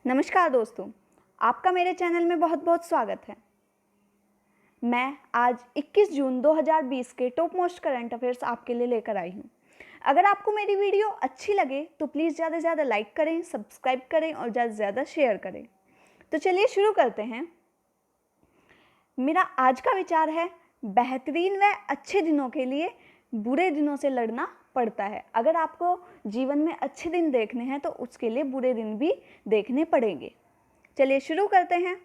नमस्कार दोस्तों, आपका मेरे चैनल में बहुत बहुत स्वागत है। मैं आज 21 जून 2020 के टॉप मोस्ट करंट अफेयर्स आपके लिए लेकर आई हूँ। अगर आपको मेरी वीडियो अच्छी लगे तो प्लीज़ ज़्यादा से ज़्यादा लाइक करें, सब्सक्राइब करें और ज़्यादा से ज़्यादा शेयर करें। तो चलिए शुरू करते हैं। मेरा आज का विचार है, बेहतरीन व अच्छे दिनों के लिए बुरे दिनों से लड़ना पड़ता है। अगर आपको जीवन में अच्छे दिन देखने हैं तो उसके लिए बुरे दिन भी देखने पड़ेंगे। चलिए शुरू करते हैं।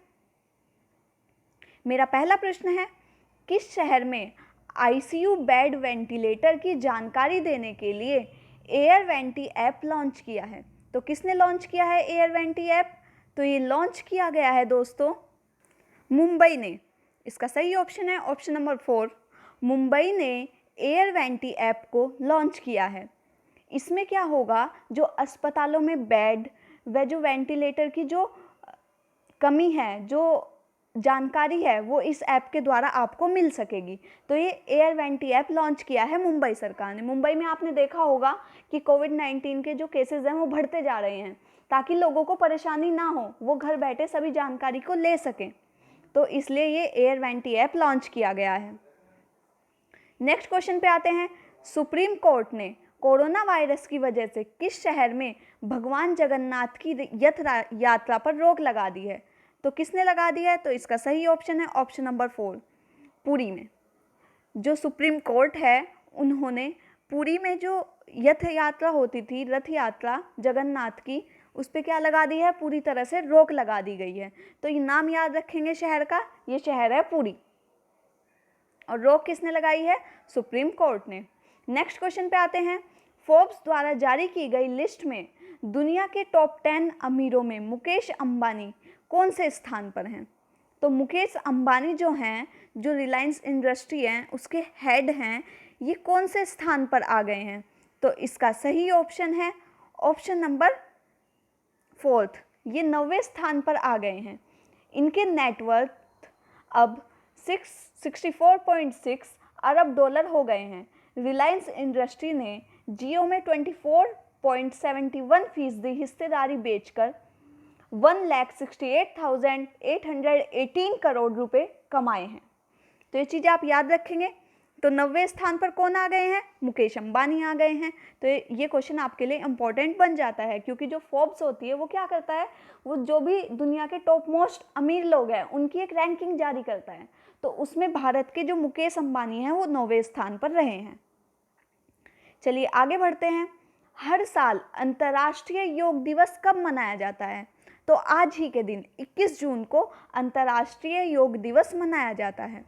मेरा पहला प्रश्न है, किस शहर में आईसीयू बेड वेंटिलेटर की जानकारी देने के लिए एयर वेंटी ऐप लॉन्च किया है? तो किसने लॉन्च किया है एयर वेंटी ऐप? तो ये लॉन्च किया गया है दोस्तों मुंबई ने। इसका सही ऑप्शन है ऑप्शन नंबर 4। मुंबई ने एयर वेंटी ऐप को लॉन्च किया है। इसमें क्या होगा, जो अस्पतालों में बेड व जो वेंटिलेटर की जो कमी है, जो जानकारी है, वो इस ऐप के द्वारा आपको मिल सकेगी। तो ये एयर वेंटी ऐप लॉन्च किया है मुंबई सरकार ने। मुंबई में आपने देखा होगा कि कोविड-19 के जो केसेस हैं वो बढ़ते जा रहे हैं। ताकि लोगों को परेशानी ना हो, वो घर बैठे सभी जानकारी को ले सकें, तो इसलिए ये एयर वेंटी ऐप लॉन्च किया गया है। नेक्स्ट क्वेश्चन पे आते हैं। सुप्रीम कोर्ट ने कोरोना वायरस की वजह से किस शहर में भगवान जगन्नाथ की रथ यात्रा पर रोक लगा दी है? तो किसने लगा दी है? तो इसका सही ऑप्शन है ऑप्शन नंबर 4, पुरी में। जो सुप्रीम कोर्ट है उन्होंने पुरी में जो रथ यात्रा होती थी, रथ यात्रा जगन्नाथ की, उस पर क्या लगा दी है? पूरी तरह से रोक लगा दी गई है। तो ये नाम याद रखेंगे शहर का, ये शहर है पुरी। और रोक किसने लगाई है? सुप्रीम कोर्ट ने। नेक्स्ट क्वेश्चन पे आते हैं। फोर्ब्स द्वारा जारी की गई लिस्ट में दुनिया के टॉप 10 अमीरों में मुकेश अंबानी कौन से स्थान पर हैं? तो मुकेश अंबानी जो हैं, जो रिलायंस इंडस्ट्री हैं उसके हेड हैं, ये कौन से स्थान पर आ गए हैं? तो इसका सही ऑप्शन है ऑप्शन नंबर 4, ये 90वें स्थान पर आ गए हैं। इनके नेटवर्थ अब 64.6 अरब डॉलर हो गए हैं। रिलायंस इंडस्ट्री ने जियो में 24.71% हिस्सेदारी बेचकर 1,68,818 करोड़ रुपए कमाए हैं। तो ये चीज़ आप याद रखेंगे। तो 90वें स्थान पर कौन आ गए हैं? मुकेश अंबानी आ गए हैं। तो ये क्वेश्चन आपके लिए इम्पोर्टेंट बन जाता है, क्योंकि जो फोर्ब्स होती है वो क्या करता है, वो जो भी दुनिया के टॉप मोस्ट अमीर लोग हैं उनकी एक रैंकिंग जारी करता है। तो उसमें भारत के जो मुकेश अंबानी हैं वो 9वें स्थान पर रहे हैं। चलिए आगे बढ़ते हैं। हर साल अंतर्राष्ट्रीय योग दिवस कब मनाया जाता है? तो आज ही के दिन 21 जून को अंतर्राष्ट्रीय योग दिवस मनाया जाता है।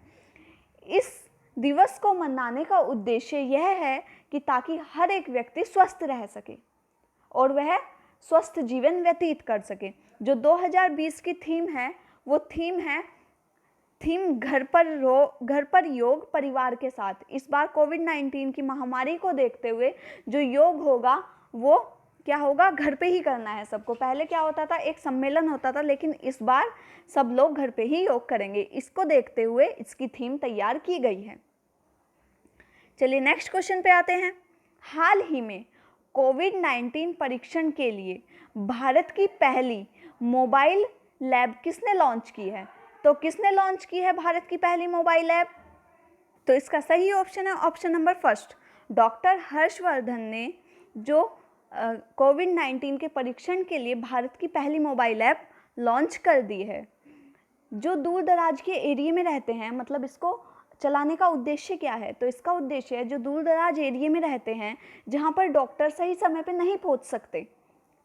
इस दिवस को मनाने का उद्देश्य यह है कि ताकि हर एक व्यक्ति स्वस्थ रह सके और वह स्वस्थ जीवन व्यतीत कर सके। जो 2020 की थीम है वो थीम घर पर योग परिवार के साथ। इस बार कोविड-19 की महामारी को देखते हुए जो योग होगा वो क्या होगा, घर पे ही करना है सबको। पहले क्या होता था, एक सम्मेलन होता था, लेकिन इस बार सब लोग घर पे ही योग करेंगे। इसको देखते हुए इसकी थीम तैयार की गई है। चलिए नेक्स्ट क्वेश्चन पे आते हैं। हाल ही में कोविड-19 परीक्षण के लिए भारत की पहली मोबाइल लैब किसने लॉन्च की है? तो किसने लॉन्च की है भारत की पहली मोबाइल ऐप? तो इसका सही ऑप्शन है ऑप्शन नंबर 1, डॉक्टर हर्षवर्धन ने जो कोविड-19 के परीक्षण के लिए भारत की पहली मोबाइल ऐप लॉन्च कर दी है। जो दूर दराज के एरिया में रहते हैं, मतलब इसको चलाने का उद्देश्य क्या है? तो इसका उद्देश्य है जो दूर दराज एरिया में रहते हैं, जहाँ पर डॉक्टर सही समय पे नहीं पहुँच सकते,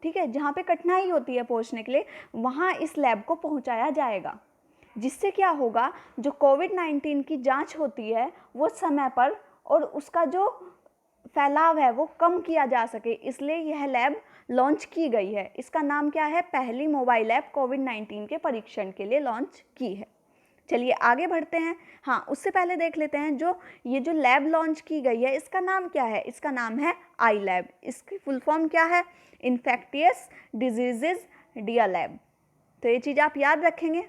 ठीक है, जहाँ पे कठिनाई होती है पहुँचने के लिए, वहाँ इस लैब को पहुँचाया जाएगा। जिससे क्या होगा, जो कोविड-19 की जांच होती है वो समय पर और उसका जो फैलाव है वो कम किया जा सके, इसलिए यह लैब लॉन्च की गई है। इसका नाम क्या है? पहली मोबाइल ऐप कोविड-19 के परीक्षण के लिए लॉन्च की है। चलिए आगे बढ़ते हैं। हाँ, उससे पहले देख लेते हैं ये जो लैब लॉन्च की गई है इसका नाम क्या है? इसका नाम है आई लैब। इसकी फुल फॉर्म क्या है? इन्फेक्टियस डिजीजेज डिया लैब। तो ये चीज़ आप याद रखेंगे।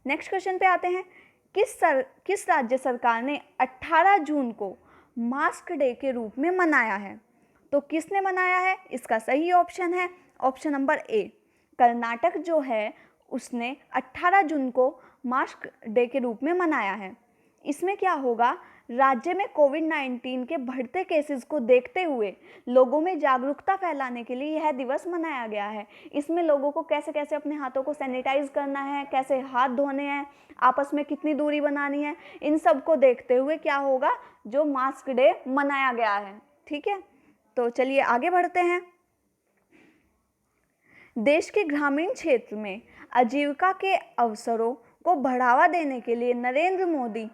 नेक्स्ट क्वेश्चन पे आते हैं। किस राज्य सरकार ने 18 जून को मास्क डे के रूप में मनाया है? तो किसने मनाया है? इसका सही ऑप्शन है ऑप्शन नंबर ए, कर्नाटक जो है उसने 18 जून को मास्क डे के रूप में मनाया है। इसमें क्या होगा, राज्य में कोविड-19 के बढ़ते केसेस को देखते हुए लोगों में जागरूकता फैलाने के लिए यह दिवस मनाया गया है। इसमें लोगों को कैसे कैसे अपने हाथों को सैनिटाइज करना है, कैसे हाथ धोने हैं, आपस में कितनी दूरी बनानी है, इन सब को देखते हुए क्या होगा, जो मास्क डे मनाया गया है। ठीक है, तो चलिए आगे बढ़ते हैं। देश के ग्रामीण क्षेत्र में आजीविका के अवसरों को बढ़ावा देने के लिए नरेंद्र मोदी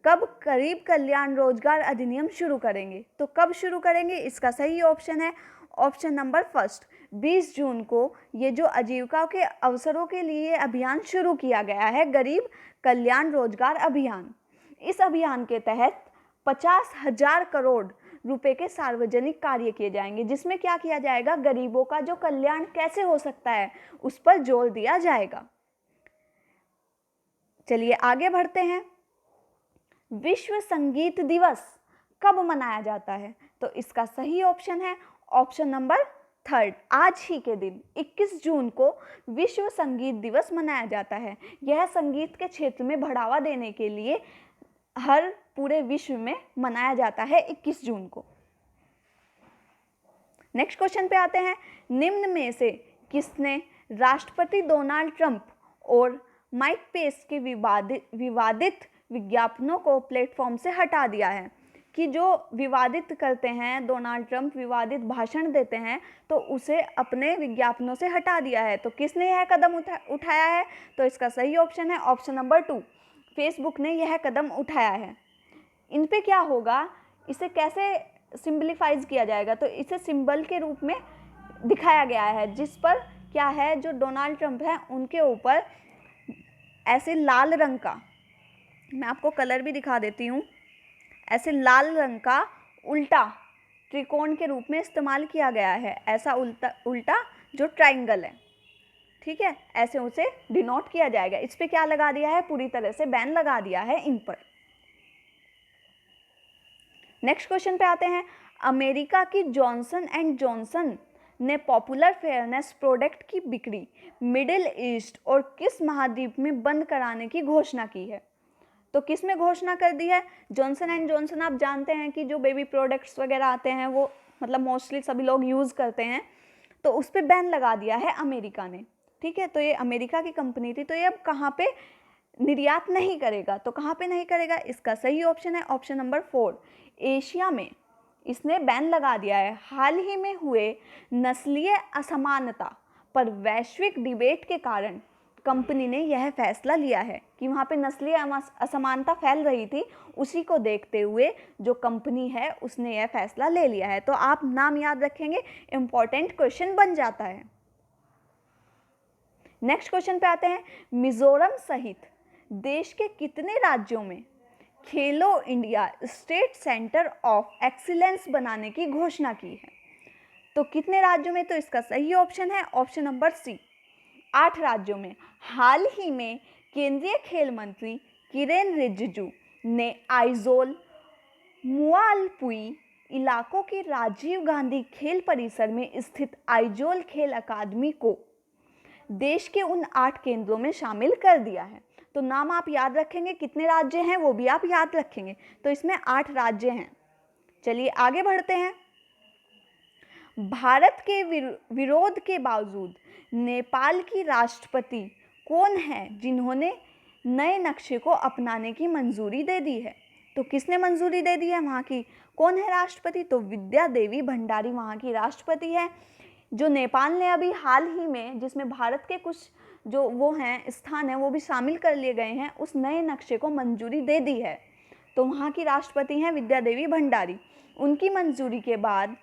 कब गरीब कल्याण रोजगार अधिनियम शुरू करेंगे? तो कब शुरू करेंगे, इसका सही ऑप्शन है ऑप्शन नंबर फर्स्ट, 20 जून को ये जो आजीविका के अवसरों के लिए अभियान शुरू किया गया है, गरीब कल्याण रोजगार अभियान। इस अभियान के तहत 50,000 करोड़ रुपए के सार्वजनिक कार्य किए जाएंगे, जिसमें क्या किया जाएगा, गरीबों का जो कल्याण कैसे हो सकता है उस पर जोर दिया जाएगा। चलिए आगे बढ़ते हैं। विश्व संगीत दिवस कब मनाया जाता है? तो इसका सही ऑप्शन है ऑप्शन नंबर थर्ड, आज ही के दिन 21 जून को विश्व संगीत दिवस मनाया जाता है। यह संगीत के क्षेत्र में बढ़ावा देने के लिए हर पूरे विश्व में मनाया जाता है 21 जून को। नेक्स्ट क्वेश्चन पे आते हैं। निम्न में से किसने राष्ट्रपति डोनाल्ड ट्रंप और माइक पेंस के विवादित विज्ञापनों को प्लेटफॉर्म से हटा दिया है? कि जो विवादित करते हैं, डोनाल्ड ट्रंप विवादित भाषण देते हैं, तो उसे अपने विज्ञापनों से हटा दिया है। तो किसने यह कदम उठाया है? तो इसका सही ऑप्शन है ऑप्शन नंबर 2, फेसबुक ने यह कदम उठाया है। इन पे क्या होगा, इसे कैसे सिंपलीफाइज किया जाएगा? तो इसे सिंबल के रूप में दिखाया गया है, जिस पर क्या है, जो डोनाल्ड ट्रंप है उनके ऊपर ऐसे लाल रंग का, मैं आपको कलर भी दिखा देती हूँ, ऐसे लाल रंग का उल्टा त्रिकोण के रूप में इस्तेमाल किया गया है। ऐसा उल्टा जो ट्राइंगल है, ठीक है, ऐसे उसे डिनोट किया जाएगा। इस पे क्या लगा दिया है, पूरी तरह से बैन लगा दिया है इन पर। नेक्स्ट क्वेश्चन पे आते हैं। अमेरिका की जॉनसन एंड जॉनसन ने पॉपुलर फेयरनेस प्रोडक्ट की बिक्री मिडिल ईस्ट और किस महाद्वीप में बंद कराने की घोषणा की है? तो किस में घोषणा कर दी है? जॉनसन एंड जॉनसन आप जानते हैं कि जो बेबी प्रोडक्ट्स वगैरह आते हैं वो मतलब मोस्टली सभी लोग यूज़ करते हैं, तो उस पर बैन लगा दिया है अमेरिका ने। ठीक है, तो ये अमेरिका की कंपनी थी, तो ये अब कहाँ पे निर्यात नहीं करेगा? तो कहाँ पे नहीं करेगा? इसका सही ऑप्शन है ऑप्शन नंबर 4, एशिया में इसने बैन लगा दिया है। हाल ही में हुए नस्लीय असमानता पर वैश्विक डिबेट के कारण कंपनी ने यह फैसला लिया है कि वहाँ पे नस्लीय असमानता फैल रही थी, उसी को देखते हुए जो कंपनी है उसने यह फैसला ले लिया है। तो आप नाम याद रखेंगे, इम्पॉर्टेंट क्वेश्चन बन जाता है। नेक्स्ट क्वेश्चन पे आते हैं। मिजोरम सहित देश के कितने राज्यों में खेलो India state centre of excellence बनाने की घोषणा की है? तो कितने राज्यों में? तो इसका सही ऑप्शन है ऑप्शन नंबर सी, 8 राज्यों में। हाल ही में केंद्रीय खेल मंत्री किरेन रिजिजू ने आइजोल, मुआलपुई इलाकों के राजीव गांधी खेल परिसर में स्थित आइजोल खेल अकादमी को देश के उन 8 केंद्रों में शामिल कर दिया है। तो नाम आप याद रखेंगे, कितने राज्य हैं वो भी आप याद रखेंगे। तो इसमें 8 राज्य हैं। चलिए आगे बढ़ते हैं। भारत के विरोध के बावजूद नेपाल की राष्ट्रपति कौन है जिन्होंने नए नक्शे को अपनाने की मंजूरी दे दी है? तो किसने मंजूरी दे दी है वहाँ की? कौन है राष्ट्रपति? तो विद्या देवी भंडारी वहाँ की राष्ट्रपति है। जो नेपाल ने अभी हाल ही में, जिसमें भारत के कुछ जो वो हैं स्थान हैं वो भी शामिल कर लिए गए हैं, उस नए नक्शे को मंजूरी दे दी है। तो वहाँ की राष्ट्रपति हैं विद्या देवी भंडारी। उनकी मंजूरी के बाद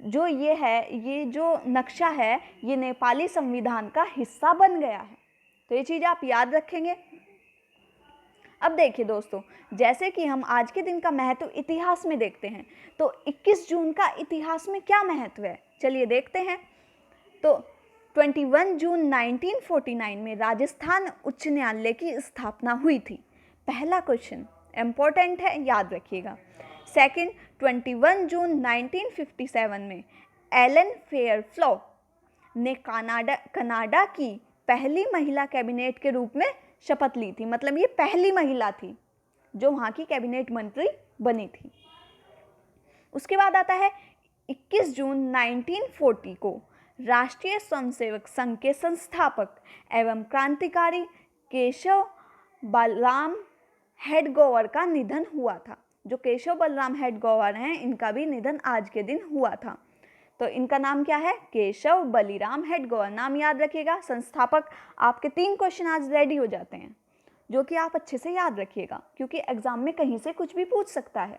जो ये है, ये जो नक्शा है, ये नेपाली संविधान का हिस्सा बन गया है। तो ये चीज़ आप याद रखेंगे। अब देखिए दोस्तों, जैसे कि हम आज के दिन का महत्व इतिहास में देखते हैं, तो 21 जून का इतिहास में क्या महत्व है, चलिए देखते हैं। तो 21 जून 1949 में राजस्थान उच्च न्यायालय की स्थापना हुई थी। पहला क्वेश्चन इम्पोर्टेंट है, याद रखिएगा। सेकंड, 21 जून 1957 में एलन फेयरफ्लो ने कनाडा की पहली महिला कैबिनेट के रूप में शपथ ली थी। मतलब ये पहली महिला थी जो वहाँ की कैबिनेट मंत्री बनी थी। उसके बाद आता है 21 जून 1940 को राष्ट्रीय स्वयंसेवक संघ के संस्थापक एवं क्रांतिकारी केशव बलराम हेडगेवार का निधन हुआ था। जो केशव बलराम हेडगेवार हैं, इनका भी निधन आज के दिन हुआ था। तो इनका नाम क्या है? केशव बलिराम हेडगेवार। नाम याद रखिएगा। संस्थापक। आपके 3 क्वेश्चन आज रेडी हो जाते हैं जो कि आप अच्छे से याद रखिएगा, क्योंकि एग्जाम में कहीं से कुछ भी पूछ सकता है।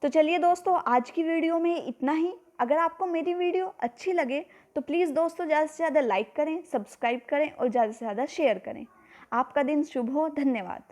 तो चलिए दोस्तों, आज की वीडियो में इतना ही। अगर आपको मेरी वीडियो अच्छी लगे तो प्लीज़ दोस्तों ज़्यादा से ज़्यादा लाइक करें, सब्सक्राइब करें और ज़्यादा से ज़्यादा शेयर करें। आपका दिन शुभ हो। धन्यवाद।